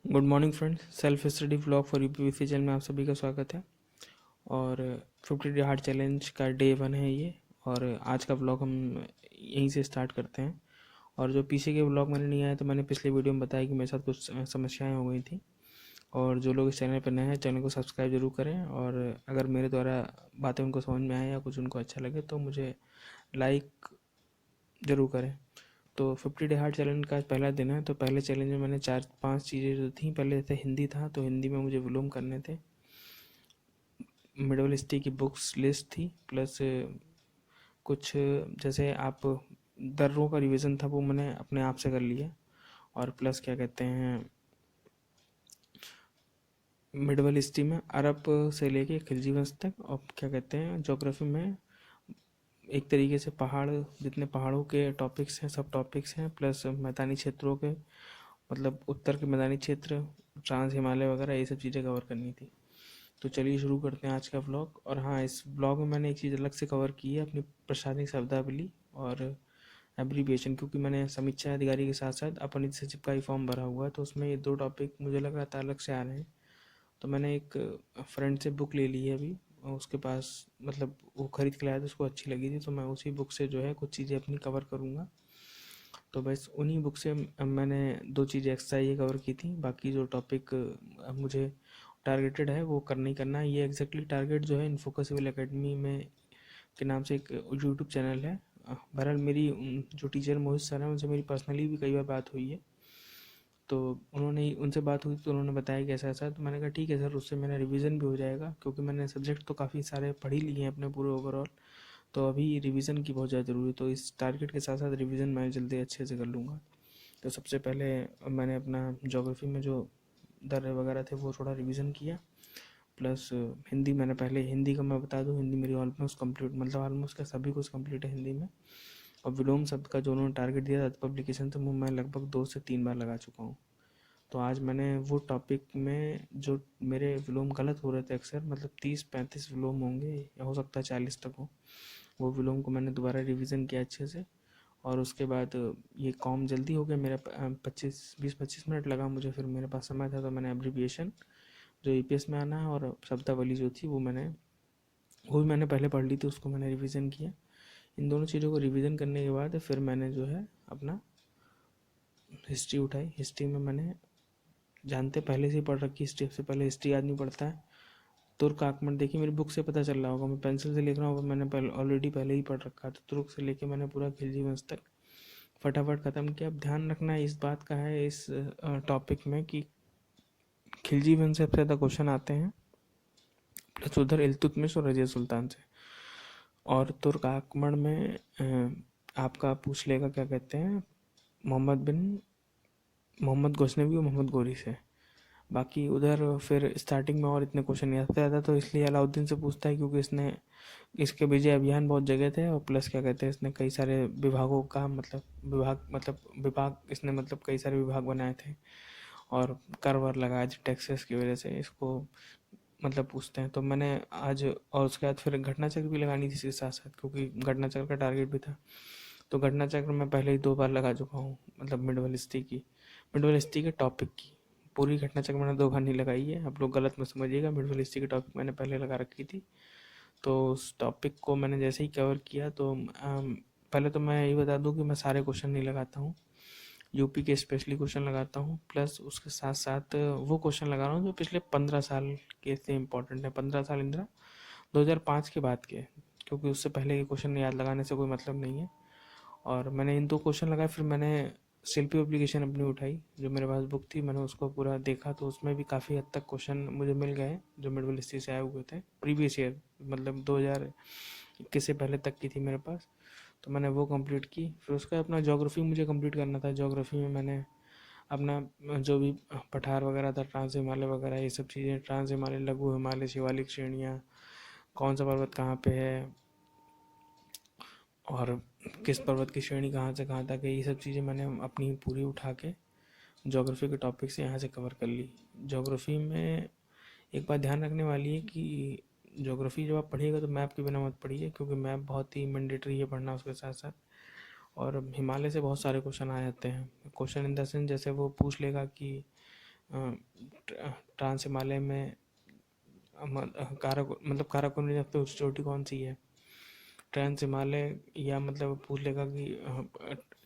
Good morning friends, self study vlog for UPVC channel में आप सभी का स्वागत है। और 50 डे हार्ड चैलेंज का डे 1 है ये। और आज का व्लॉग हम यहीं से स्टार्ट करते हैं। और जो पीछे के व्लॉग मैंने नहीं आया तो मैंने पिछले वीडियो में बताया कि मेरे साथ कुछ समस्याएं हो गई थी। और जो लोग इस चैनल पर नए हैं, चैनल को सब्सक्राइब जरूर करें। और अगर मेरे द्वारा बातें उनको समझ में आए या कुछ उनको अच्छा लगे तो मुझे लाइक ज़रूर करें। तो 50 डे हार्ड चैलेंज का आज पहला दिन है। तो पहले चैलेंज में मैंने 4-5 चीज़ें जो थी, पहले जैसे हिंदी था तो हिंदी में मुझे विलोम करने थे। मिडल हिस्ट्री की बुक्स लिस्ट थी, प्लस कुछ जैसे आप दर्रों का रिवीजन था वो मैंने अपने आप से कर लिया। और प्लस क्या कहते हैं, मिडल हिस्ट्री में अरब से लेके खिलजी वंश तक। और क्या कहते हैं, ज्योग्राफी में एक तरीके से पहाड़, जितने पहाड़ों के टॉपिक्स हैं सब टॉपिक्स हैं, प्लस मैदानी क्षेत्रों के, मतलब उत्तर के मैदानी क्षेत्र, ट्रांस हिमालय वगैरह ये सब चीज़ें कवर करनी थी। तो चलिए शुरू करते हैं आज का व्लॉग। और हाँ, इस व्लॉग में मैंने एक चीज़ अलग से कवर की है, अपनी प्रशासनिक शब्दावली और एब्रीविएशन, क्योंकि मैंने समीक्षा अधिकारी के साथ साथ अपनी सचिव का ही फॉर्म भरा हुआ है। तो उसमें ये 2 टॉपिक मुझे लग रहा था अलग से आ रहे हैं। तो मैंने एक फ्रेंड से बुक ले ली है अभी, उसके पास, मतलब वो ख़रीद के लाया था, उसको अच्छी लगी थी, तो मैं उसी बुक से जो है कुछ चीज़ें अपनी कवर करूँगा। तो बस उन्हीं बुक से मैंने 2 चीज़ें एक्स्ट्रा ये कवर की थी। बाकी जो टॉपिक मुझे टारगेटेड है वो करना ही करना है। ये एग्जैक्टली टारगेट जो है इन्फोकस सिविल एकेडमी में के नाम से एक यूट्यूब चैनल है। बहरहाल मेरी जो टीचर मोहित सर हैं उनसे मेरी पर्सनली भी कई बार बात हुई है। तो उन्होंने उनसे बात हुई तो उन्होंने बताया कि ऐसा ऐसा। तो मैंने कहा ठीक है सर, उससे मेरा रिवीजन भी हो जाएगा, क्योंकि मैंने सब्जेक्ट तो काफ़ी सारे पढ़ ही लिए हैं अपने पूरे ओवरऑल। तो अभी रिवीजन की बहुत ज़्यादा ज़रूरी है, तो इस टारगेट के साथ साथ रिवीजन मैं जल्दी अच्छे से कर लूँगा। तो सबसे पहले मैंने अपना ज्योग्राफी में जो दर्रे वगैरह थे वो थोड़ा रिवीजन किया। प्लस हिंदी मैंने पहले, हिंदी का मैं बता दूं, हिंदी मेरी ऑलमोस्ट कंप्लीट, मतलब ऑलमोस्ट क्या सभी कुछ कंप्लीट है हिंदी में। और विलोम शब्द का जो उन्होंने टारगेट दिया था पब्लिकेशन, तो वो मैं लगभग 2 से 3 बार लगा चुका हूँ। तो आज मैंने वो टॉपिक में जो मेरे विलोम गलत हो रहे थे अक्सर, मतलब 30-35 विलोम होंगे या हो सकता है 40 तक हो, वो विलोम को मैंने दोबारा रिवीजन किया अच्छे से। और उसके बाद ये काम जल्दी हो गया मेरा, 20-25 मिनट लगा मुझे, फिर मेरे पास समय था तो मैंने एब्रीविएशन जो ईपीएस में आना है और शब्दावली जो थी वो भी मैंने पहले पढ़ ली थी, उसको मैंने रिवीजन किया। इन दोनों चीज़ों को रिवीजन करने के बाद फिर मैंने जो है अपना हिस्ट्री उठाई। हिस्ट्री में मैंने, जानते पहले से ही पढ़ रखी हिस्ट्री, सबसे पहले हिस्ट्री आदमी पढ़ता है। तुर्क आक्रमण, देखिए मेरी बुक से पता चल रहा होगा, मैं पेंसिल से लिख रहा हूँ, मैंने ऑलरेडी पहले ही पढ़ रखा था। तुर्क से लेके मैंने पूरा खिलजी वंश तक फटाफट ख़त्म किया। अब ध्यान रखना इस बात का है इस टॉपिक में कि खिलजी वंश से सबसे ज़्यादा क्वेश्चन आते हैं, प्लस उधर इल्तुतमिश और रजिया सुल्तान से। और तुर्क आक्रमण में आपका पूछ लेगा क्या कहते हैं, मोहम्मद गजनवी और मोहम्मद गोरी से। बाकी उधर फिर स्टार्टिंग में और इतने क्वेश्चन नहीं आते ज़्यादा, तो इसलिए अलाउद्दीन से पूछता है, क्योंकि इसने, इसके विजय अभियान बहुत जगह थे। और प्लस क्या कहते हैं, इसने कई सारे विभागों का, मतलब विभाग इसने, मतलब कई सारे विभाग बनाए थे और कर वर लगाए थे टैक्सेस की वजह से, इसको मतलब पूछते हैं। तो मैंने आज, और उसके बाद फिर घटना चक्र भी लगानी थी इसके साथ साथ, क्योंकि घटना चक्र का टारगेट भी था। तो घटना चक्र मैं पहले ही 2 बार लगा चुका हूँ, मतलब मिडवल हिस्ट्री के टॉपिक की पूरी घटना चक्र मैंने 2 बार नहीं लगाई है, आप लोग गलत मत समझिएगा। मिडवल हिस्ट्री के टॉपिक मैंने पहले लगा रखी थी। तो उस टॉपिक को मैंने जैसे ही कवर किया तो पहले तो मैं ये बता दूं कि मैं सारे क्वेश्चन नहीं लगाता हूँ, यूपी के स्पेशली क्वेश्चन लगाता हूँ, प्लस उसके साथ साथ वो क्वेश्चन लगा रहा हूँ जो पिछले 15 साल के से इम्पोर्टेंट है। 15 साल इंदिरा 2005 के बाद के, क्योंकि उससे पहले के क्वेश्चन याद लगाने से कोई मतलब नहीं है। और मैंने इन 2 क्वेश्चन लगाए, फिर मैंने शिल्पी एप्लीकेशन अपनी उठाई, जो मेरे पास बुक थी, मैंने उसको पूरा देखा, तो उसमें भी काफ़ी हद तक क्वेश्चन मुझे मिल गए जो मिडल हिस्ट्री से आए हुए थे प्रीवियस ईयर, मतलब 2021 से पहले तक की थी मेरे पास। तो मैंने वो कंप्लीट की। फिर उसका अपना ज्योग्राफी मुझे कंप्लीट करना था। ज्योग्राफी में मैंने अपना जो भी पठार वगैरह था, ट्रांस हिमालय वगैरह ये सब चीज़ें, ट्रांस हिमालय, लघु हिमालय, शिवालिक श्रेणियाँ, कौन सा पर्वत कहाँ पे है और किस पर्वत की श्रेणी कहाँ से कहाँ तक है, ये सब चीज़ें मैंने अपनी पूरी उठा के ज्योग्राफी के टॉपिक से यहाँ से कवर कर ली। ज्योग्राफी में एक बात ध्यान रखने वाली है कि ज्योग्राफी जब आप पढ़िएगा तो मैप के बिना मत पढ़िए, क्योंकि मैप बहुत ही मैंडेटरी है पढ़ना उसके साथ साथ। और हिमालय से बहुत सारे क्वेश्चन आ जाते हैं, क्वेश्चन इन द सेंस जैसे वो पूछ लेगा कि ट्रांस हिमालय में काराकोरम रेंज सबसे ऊंची चोटी कौन सी है? ट्रांस हिमालय, या मतलब पूछ लेगा कि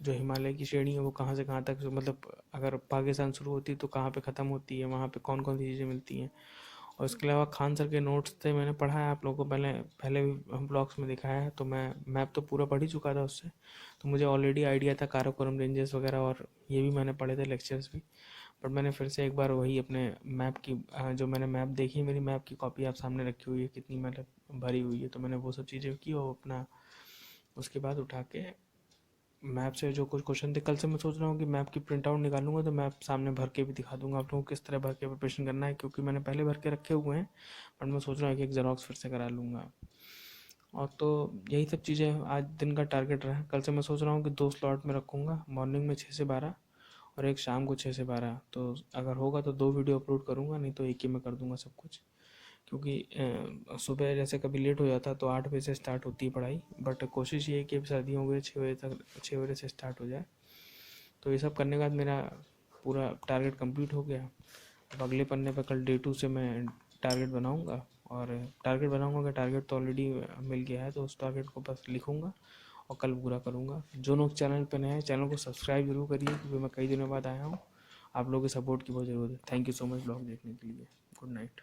जो हिमालय की श्रेणी है वो कहाँ से कहाँ तक, मतलब अगर पाकिस्तान शुरू होती है तो कहाँ पे ख़त्म होती है, वहाँ पे कौन कौन सी चीज़ें मिलती हैं। और इसके अलावा खान सर के नोट्स थे, मैंने पढ़ा है आप लोगों को पहले पहले भी हम ब्लॉग्स में दिखाया है, तो मैं मैप तो पूरा पढ़ ही चुका था उससे, तो मुझे ऑलरेडी आइडिया था काराकोरम रेंजेस वगैरह, और ये भी मैंने पढ़े थे लेक्चर्स भी। बट मैंने फिर से एक बार वही अपने मैप की जो मैंने मैप देखी, मेरी मैप की कॉपी आप सामने रखी हुई है कितनी मतलब भरी हुई है, तो मैंने वो सब चीज़ें की और अपना उसके बाद उठा के मैप से जो कुछ क्वेश्चन थे, कल से मैं सोच रहा हूँ कि मैप की प्रिंट आउट निकालूंगा तो मैप सामने भर के भी दिखा दूंगा आप लोगों को किस तरह भर के प्रिपरेशन करना है, क्योंकि मैंने पहले भर के रखे हुए हैं, बट मैं सोच रहा हूँ कि एक जेरोक्स फिर से करा लूँगा। और तो यही सब चीज़ें आज दिन का टारगेट रहा। कल से मैं सोच रहा हूँ कि 2 स्लॉट में रखूँगा, मॉर्निंग में 6 से 12 और एक शाम को 6 से 12। तो अगर होगा तो 2 वीडियो अपलोड करूँगा, नहीं तो एक ही में कर दूँगा सब कुछ, क्योंकि सुबह जैसे कभी लेट हो जाता तो 8 बजे से स्टार्ट होती है पढ़ाई, बट कोशिश ये है कि अब सर्दियों हो गई 6 बजे तक, 6 बजे से स्टार्ट हो जाए। तो ये सब करने के बाद मेरा पूरा टारगेट कंप्लीट हो गया। अब अगले पन्ने पर कल डे 2 से मैं टारगेट बनाऊँगा, और टारगेट बनाऊँगा कि टारगेट तो ऑलरेडी मिल गया है, तो उस टारगेट को बस लिखूँगा और कल पूरा करूँगा। जो लोग चैनल पर नए हैं चैनल को सब्सक्राइब जरूर करिए, क्योंकि मैं कई दिनों बाद आया हूँ, आप लोगों के सपोर्ट की बहुत ज़रूरत है। Thank you so much blog देखने के लिए। Good night.